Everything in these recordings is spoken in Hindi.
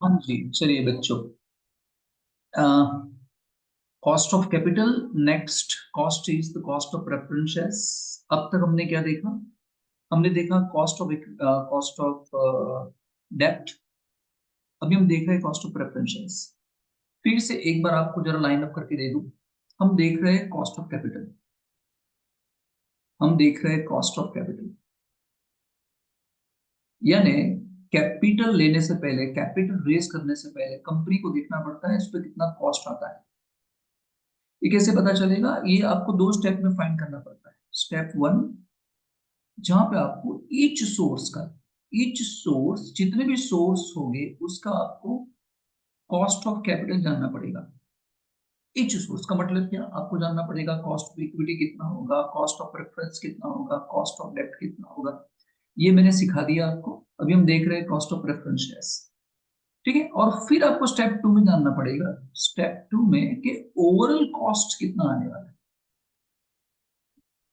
हाँ जी, चलिए बच्चों। Cost of capital, next cost is the cost of preferences. अब तक हमने क्या देखा? हमने देखा कॉस्ट ऑफ डेप्ट। अभी हम देख रहे हैं कॉस्ट ऑफ प्रेफरेंसेस। फिर से एक बार आपको जरा लाइन अप करके दे दूं। हम देख रहे हैं कॉस्ट ऑफ कैपिटल, हम देख रहे हैं कॉस्ट ऑफ कैपिटल, यानी कैपिटल लेने से पहले, कैपिटल रेज करने से पहले कंपनी को देखना पड़ता है इस पे कितना कॉस्ट आता है। ये कैसे पता चलेगा? ये आपको दो स्टेप में फाइंड करना पड़ता है। स्टेप वन, जहां पे आपको ईच सोर्स, जितने भी सोर्स होंगे उसका आपको कॉस्ट ऑफ कैपिटल जानना पड़ेगा। ईच सोर्स का मतलब क्या? आपको जानना पड़ेगा कॉस्ट ऑफ इक्विटी कितना होगा, कॉस्ट ऑफ प्रेफरेंस कितना होगा, कॉस्ट ऑफ डेब्ट कितना होगा। ये मैंने सिखा दिया आपको। अभी हम देख रहे हैं कॉस्ट ऑफ प्रेफरेंस। ठीक है, और फिर आपको स्टेप टू में जानना पड़ेगा, स्टेप टू में कि ओवरऑल कॉस्ट कितना आने वाला है।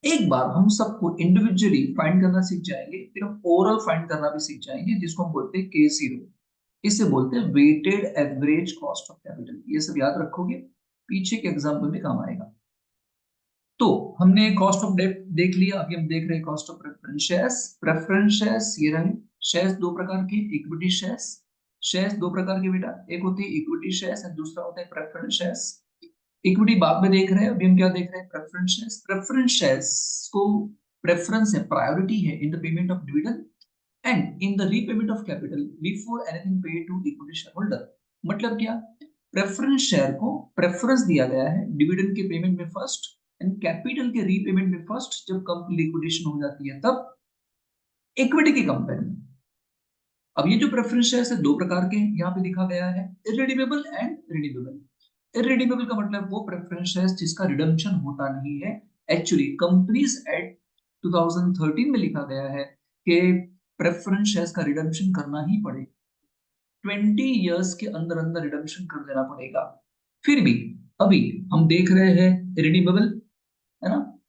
एक बार हम सबको इंडिविजुअली फाइंड करना सीख जाएंगे, फिर हम ओवरऑल फाइंड करना भी सीख जाएंगे, जिसको हम बोलते हैं K0। इसे बोलते हैं weighted average cost of capital. ये सब याद रखोगे, पीछे के एग्जाम्पल में काम आएगा। तो हमने कॉस्ट ऑफ डेट देख लिया, अभी हम देख रहे हैं cost of preference shares. Preference shares ये रहे। शेयर्स दो प्रकार के, इक्विटी शेयर्स। शेयर्स दो प्रकार के बेटा, एक होती है इक्विटी शेयर्स और दूसरा होता है प्रेफरेंस शेयर्स। इक्विटी बाद में देख रहे हैं, अभी हम क्या देख रहे हैं? Preference shares. प्रेफरेंस शेयर्स को प्रेफरेंस है, प्रायोरिटी है in the payment of dividend and in the repayment of capital before anything paid to equity share holder. मतलब क्या? प्रेफरेंस शेयर को प्रेफरेंस दिया गया है डिविडेंड के पेमेंट में फर्स्ट एंड कैपिटल के रीपेमेंट में फर्स्ट, जब कंपनी लिक्विडेशन हो जाती है तब, इक्विटी के कंपेयर में। अब ये जो प्रेफरेंस शेयर है दो प्रकार के यहाँ पे लिखा गया है, इररिडीमेबल एंड रिडीमेबल। इररिडीमेबल का मतलब वो प्रेफरेंस शेयर जिसका रिडम्पशन होता नहीं है। एक्चुअली कंपनीज एक्ट 2013 में लिखा गया है कि प्रेफरेंस शेयर्स का रिडम्पशन करना ही पड़ेगा, 20 इयर्स के अंदर अंदर रिडम्पशन कर देना पड़ेगा। फिर भी अभी हम देख रहे हैं रिडीमेबल, है ना?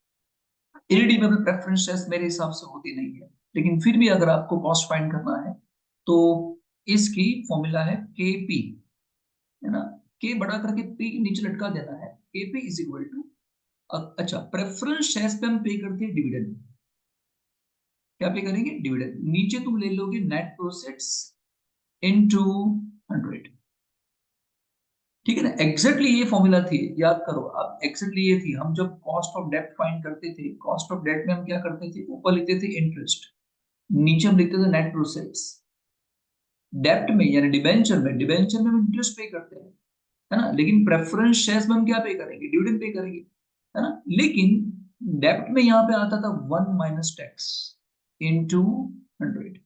इरिडीमेबल प्रेफरेंस शेयर्स मेरे हिसाब से होती नहीं है, लेकिन फिर भी अगर आपको कॉस्ट फाइंड करना है तो इसकी फॉर्मूला है केपी, है ना? के बड़ा करके पी नीचे लटका देना है। केपी इज इक्वल टू, अच्छा, प्रेफरेंस शेयर्स पे हम पे करते हैं डिविडेंड। क्या पे करेंगे? डिविडेंड। नीचे तुम ले लोगे नेट प्रोसेट्स इनटू 100। ठीक है ना? एग्जैक्टली ये फॉर्मूला थी, याद करो आप। एग्जैक्टली ये थी, हम जब कॉस्ट ऑफ डेब्ट फाइंड करते थे, कॉस्ट ऑफ डेब्ट में हम क्या करते थे? ऊपर लिखते थे इंटरेस्ट, नीचे हम लिखते थे नेट प्रोसेट्स। डेब्ट में यानी डिबेंचर में हम इंटरेस्ट पे करते हैं, है ना? लेकिन प्रेफरेंस शेयर्स में हम क्या पे करेंगे? डिविडेंड पे करेंगे, है ना? लेकिन डेब्ट में यहाँ पे आता था 1 - टैक्स इनटू 100।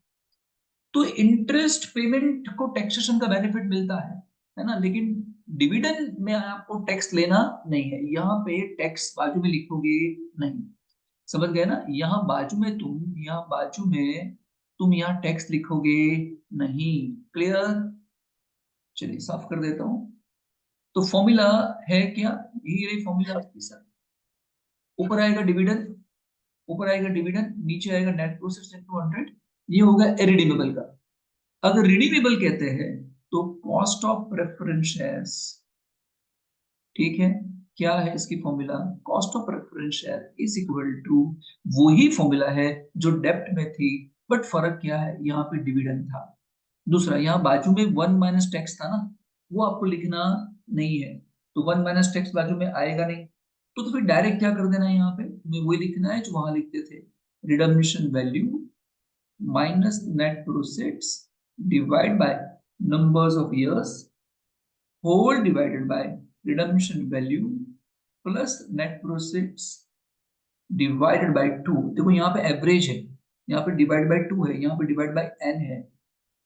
तो इंटरेस्ट पेमेंट को टैक्सेशन का बेनिफिट मिलता है ना? लेकिन डिविडेंड में आपको टैक्स लेना नहीं है। यहाँ पे टैक्स बाजू में लिखोगे नहीं। समझ गए ना? यहाँ यहाँ टैक्स लिखोगे नहीं। क्लियर? चलिए साफ कर देता हूं। तो फॉर्मूला है क्या? ये फॉर्मूला आपकी सर। ऊपर आएगा डिविडेंड, ऊपर आएगा डिविडेंड, नीचे आएगा नेट प्रोसेस इनटू 100। ये होगा इरिडीमेबल का। अगर रिडीमेबल कहते हैं तो कॉस्ट ऑफ प्रेफरेंस शेयर्स। ठीक है, क्या है इसकी formula? Cost of preference share is equal to, वही फॉर्मूला है जो डेब्ट में थी, बट फर्क क्या है? यहाँ पे डिविडेंड था। दूसरा, यहाँ बाजू में 1 - टैक्स था ना, वो आपको लिखना नहीं है। तो 1 - टैक्स बाजू में आएगा नहीं, तो फिर डायरेक्ट क्या कर देना है? यहाँ पे तुम्हें वही लिखना है जो वहां लिखते थे, redemption value minus net proceeds divide by numbers of years whole divided by redemption value plus net proceeds divided by 2। देखो यहाँ पे एवरेज है, यहाँ पे डिवाइड बाय 2 है, यहाँ पे डिवाइड बाय n है।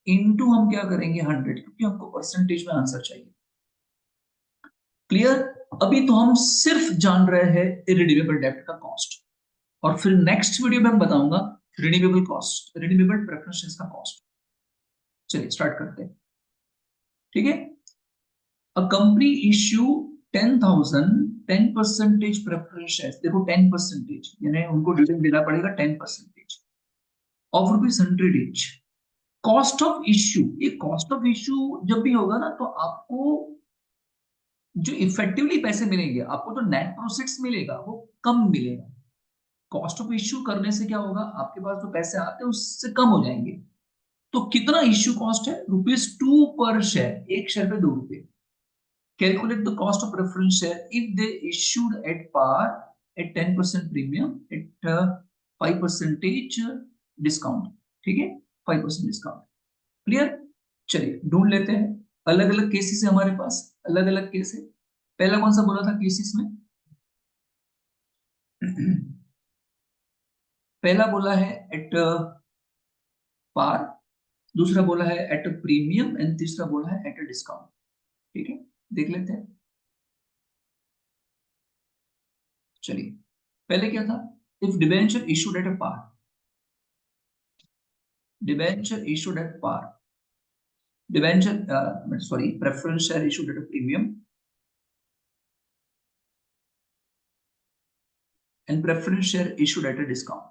इनटू हम क्या करेंगे? 100, क्योंकि हमको परसेंटेज में आंसर चाहिए। क्लियर? अभी तो हम सिर्फ जान रहे हैं इरिडीमेबल डेब्ट का कॉस्ट, और फिर नेक्स्ट वीडियो में हम बताऊंगा रिडीमेबल कॉस्ट, रिडीमेबल प्रेफरेंसेस का कॉस्ट। चलिए स्टार्ट करते हैं। ठीक है, a company issue 10,000 10% preference shares. देखो 10%, यानी उनको डिविडेंड देना पड़ेगा 10% of ₹100 each. Cost of issue, ये कॉस्ट ऑफ इश्यू जब भी होगा ना तो आपको जो इफेक्टिवली पैसे मिलेंगे, आपको जो नेट प्रोसेट्स मिलेगा वो कम मिलेगा। कॉस्ट ऑफ इश्यू करने से क्या होगा, आपके पास जो पैसे आते हैं उससे कम हो जाएंगे। तो कितना इश्यू कॉस्ट है, ₹2 पर शेयर, एक शेयर पे ₹2। Calculate the cost of preference share if they issued at par at 10% premium at 5% discount. ठीक है, 5% डिस्काउंट। क्लियर। चलिए ढूंढ लेते हैं, अलग अलग केसेस है हमारे पास, अलग अलग केस है। पहला कौन सा बोला था केसेस में? पहला बोला है एट पार, दूसरा बोला है एट प्रीमियम एंड तीसरा बोला है एट डिस्काउंट। ठीक है, देख लेते हैं। चलिए, पहले क्या था, if debenture issued at a par, debenture issued at par, debenture sorry preference share issued at a premium and preference share issued at a discount.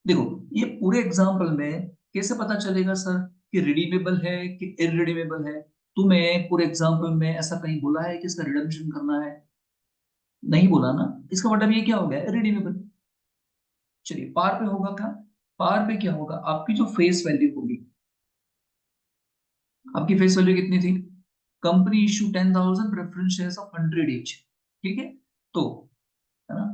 देखो, ये पूरे एग्जाम्पल में कैसे पता चलेगा सर कि रिडीमेबल है कि इररिडीमेबल है? तुम्हें पूरे एग्जाम्पल में ऐसा कहीं बोला है कि इसका रिडम्पशन करना है? नहीं बोला ना, इसका मतलब ये क्या हो गया, इररिडीमेबल। चलिए, पार पे होगा क्या? पार पे क्या होगा, आपकी जो फेस वैल्यू होगी, आपकी फेस वैल्यू कितनी थी? Company issue 10,000 preference shares of 100 each. ठीक है, तो है ना,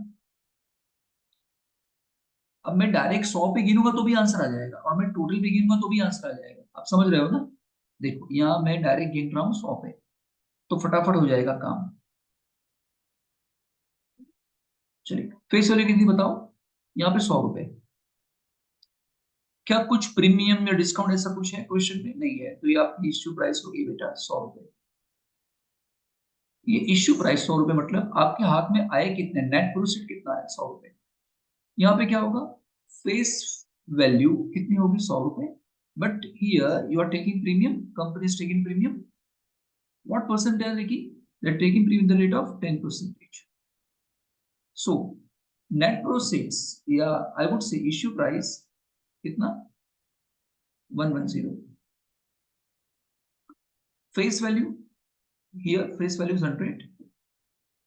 अब मैं डायरेक्ट 100 पे गिनूंगा तो भी आंसर आ जाएगा, और मैं टोटल पे गिनूंगा तो भी आंसर आ जाएगा। आप समझ रहे हो ना? देखो, यहाँ मैं डायरेक्ट गिन रहा हूँ 100 पे, तो फटाफट हो जाएगा काम। चलिए, फेस वैल्यू कितनी बताओ? यहाँ पे 100 रुपए। क्या कुछ प्रीमियम या डिस्काउंट ऐसा कुछ है क्वेश्चन में? नहीं है, तो ये आपकी इश्यू प्राइस होगी बेटा 100 रुपए। ये इश्यू प्राइस 100 रुपए, मतलब आपके हाथ में आए कितने, नेट प्रोसीड कितना है, 100 रुपए। यहाँ पे क्या होगा, फेस वैल्यू कितनी होगी, 100 रुपए। But here you are taking premium, company is taking premium. What percent they are taking? They're taking premium the rate of 10%. So net proceeds, या I would say issue price कितना, 110। face value, here face value is 100,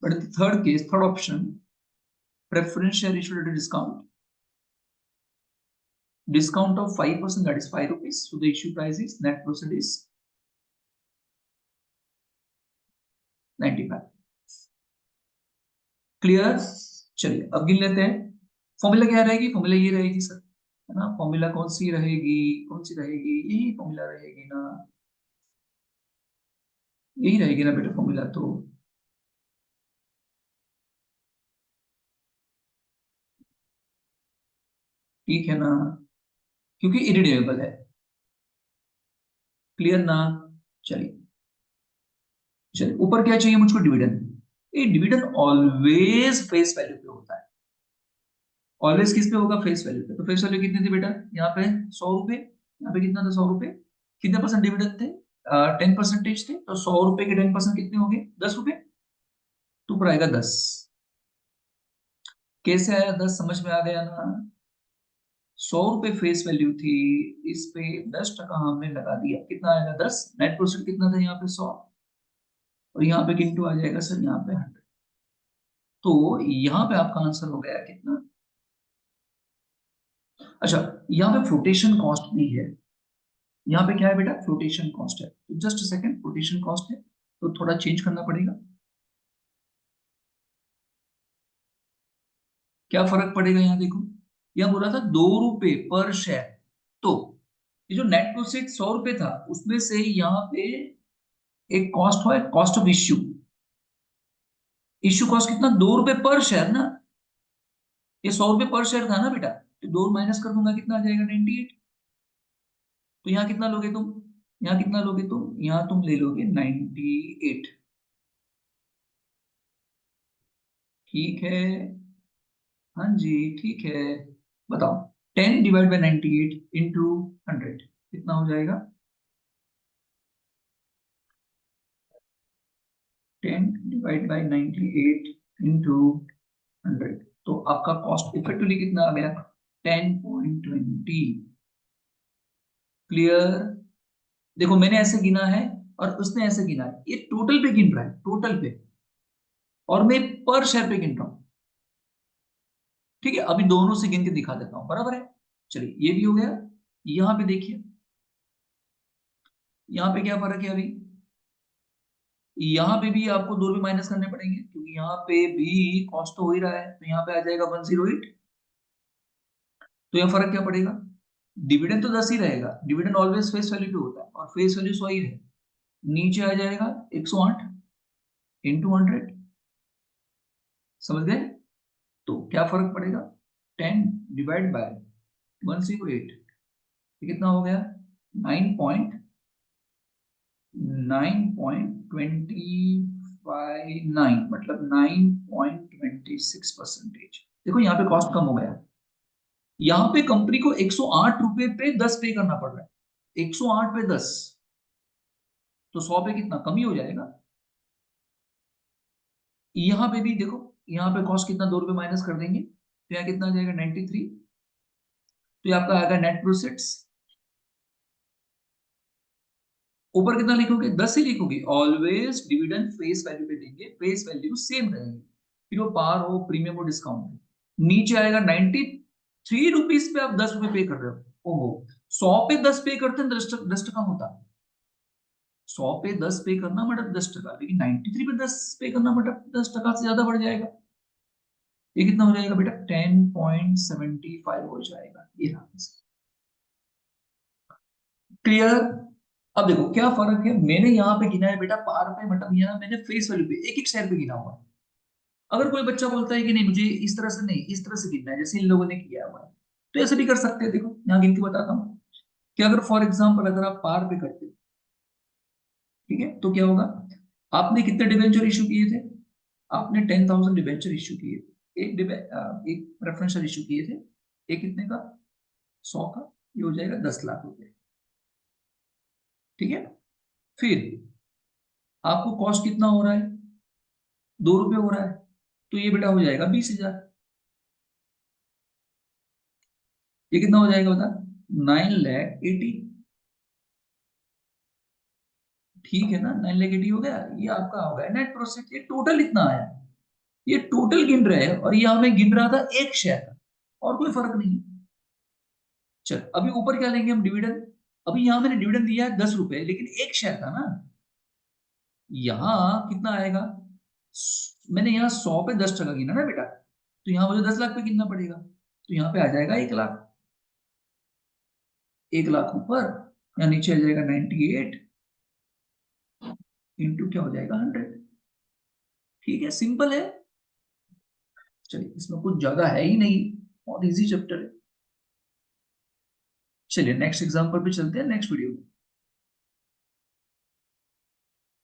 but the third case, third option, preference share issued at a discount, discount of 5%, that is 5 rupees. So the issue price is, net proceed is 95। Clear. चलिए अब गिन लेते हैं। फॉर्मूला क्या रहेगी, फॉर्मूला ये रहेगी सर, है ना? फॉर्मूला कौन सी रहेगी, कौन सी रहेगी, यही फॉर्मूला रहेगी ना, यही रहेगी ना बेटा फॉर्मूला तो। ठीक है ना, क्योंकि इरिडेबल है। क्लियर ना? चलिए, चलिए ऊपर क्या चाहिए मुझको, डिविडेंड। ये डिविडेंड ऑलवेज फेस वैल्यू पे होता है, ऑलवेज किस पे होगा, फेस वैल्यू पे। तो फेस वैल्यू कितनी थी बेटा, यहाँ पे 100 रुपए, यहाँ पे कितना था, 100 रुपए। कितने परसेंट डिविडेंड थे, 10% थे, तो 100 रुपए के 10% कितने हो गए, 10 रुपए। तो ऊपर आएगा 10। कैसे आया 10, समझ में आ गया ना? 100 रुपए फेस वैल्यू थी, इस पे 10% हमने लगा दिया, कितना आएगा, 10। नेट प्रोसेट कितना था यहाँ पे, 100, और यहाँ पे किंतु आ जाएगा सर यहाँ पे 100। तो यहाँ पे आपका आंसर हो गया कितना। अच्छा, यहाँ पे फ्लोटेशन कॉस्ट भी है। यहाँ पे क्या है बेटा, फ्लोटेशन कॉस्ट है। तो जस्ट सेकंड, फ्लोटेशन कॉस्ट है तो थोड़ा चेंज करना पड़ेगा। क्या फर्क पड़ेगा, यहाँ देखो, यहाँ बोला था 2 रुपए पर शेयर, तो ये जो नेट प्रोसेट 100 रुपए था, उसमें से यहाँ पे एक कॉस्ट है, cost of issue. Issue cost कितना, 2 रुपए पर शेयर ना, ये 100 रुपए पर शेयर था ना बेटा, तो 2 माइनस कर दूंगा, कितना आ जाएगा, 98। तो यहाँ कितना लोगे तुम, यहाँ कितना लोगे तुम, यहाँ तुम ले लोगे 98। ठीक है, हाँ जी, ठीक है। बताओ, 10 डिवाइड बाई 98 इंटू 100 कितना हो जाएगा, 10 डिवाइड बाई 98 इंटू 100। तो आपका कॉस्ट इफेक्टिवली कितना आ गया, 10.20। क्लियर? देखो मैंने ऐसे गिना है और उसने ऐसे गिना है, ये टोटल पे गिन रहा है, टोटल पे, और मैं पर शेयर पे गिन रहा हूं। ठीक है, अभी दोनों से गिन के दिखा देता हूं, बराबर है। चलिए ये भी हो गया। यहां पे देखिए, यहां पे क्या फर्क है अभी, यहाँ पे भी आपको 2 रुपए माइनस करने पड़ेंगे क्योंकि यहाँ पे भी कॉस्ट तो हो ही रहा है, तो यहाँ पे आ जाएगा 108। तो यहाँ फर्क क्या पड़ेगा, डिविडेंड तो 10 ही रहेगा, डिविडेंड ऑलवेज फेस वैल्यू पे होता है और फेस वैल्यू 100 ही है। नीचे आ जाएगा 108 इंटू 100। समझ गए? तो क्या फर्क पड़ेगा, 10 डिवाइड बाय 108, ये कितना हो गया, 9.29, मतलब 9.26%। देखो यहाँ पे कॉस्ट कम हो गया, यहाँ पे कंपनी को 108 रुपए पे 10 पे करना पड़ रहा है, 108 पे 10, तो 100 पे कितना कम ही हो जाएगा। यहाँ पे भी देखो, यहाँ पे कॉस्ट कितना, 2 रुपए माइनस कर देंगे तो यहाँ कितना आ जाएगा 93। तो ये आपका आएगा नेट प्रोफिट्स। ऊपर कितना लिखोगे, 10 ही लिखोगे, ऑलवेज डिविडेंड फेस वैल्यू पे देंगे, फेस वैल्यू सेम रहेगी, फिर वो पार हो, प्रीमियम हो, डिस्काउंट हो। नीचे आएगा 93 रुपीज पे आप 10 रुपए पे कर रहे हो। ओहो, 100 पे 10 पे करते हैं 10 टका होता, 100 पे 10 पे करना मतलब 10 टका, लेकिन 93 पे 10 पे करना मतलब 10 टका से ज्यादा बढ़ जाएगा। ये कितना हो जाएगा बेटा, 10.75 हो जाएगा, ये रहा। क्लियर? अब देखो क्या फर्क है, मैंने यहाँ पे गिना है बेटा पार पे, मतलब यहाँ मैंने फेस वैल्यू पे एक एक शेयर पे गिना हुआ है। अगर कोई बच्चा बोलता है कि नहीं मुझे इस तरह से नहीं, इस तरह से गिनना है जैसे इन लोगों ने किया हुआ है, तो ऐसे भी कर सकते हैं। देखो यहाँ गिन के बताता हूँ कि अगर फॉर एग्जाम्पल अगर आप पार पे करते हो, ठीक है, तो क्या होगा, आपने कितने डिवेंचर इशू किए थे, आपने 10,000 डिवेंचर इशू किए थे, एक प्रेफरेंशियल इशू किए थे, एक कितने का, 100 का, ये हो जाएगा 10 लाख रुपए। ठीक है, फिर आपको कॉस्ट कितना हो रहा है, 2 रुपए हो रहा है, तो ये बेटा हो जाएगा 20,000। ये कितना हो जाएगा बता, 9,80,000। ठीक है ना, 9,80,000 हो गया, ये आपका हो गया नेट प्रोफिट। ये टोटल इतना आया, ये टोटल गिन रहे हैं और ये हमें गिन रहा था एक शेयर का, और कोई फर्क नहीं। चल अभी ऊपर क्या लेंगे हम, डिविडेंड। अभी यहां मैंने डिविडेंड दिया है 10 रुपए, लेकिन एक शेयर था ना, यहाँ कितना आएगा, मैंने यहाँ 100 पे 10 टका गिना ना बेटा, तो यहाँ मुझे 10 लाख पे गिनना पड़ेगा, तो यहाँ पे आ जाएगा 1 लाख। 1 लाख ऊपर, यहाँ नीचे आ जाएगा 98 इंटू क्या हो जाएगा 100। ठीक है, सिंपल है। चलिए इसमें कुछ ज्यादा है ही नहीं, और इजी चैप्टर है। चलिए नेक्स्ट एग्जांपल पे चलते हैं नेक्स्ट वीडियो में।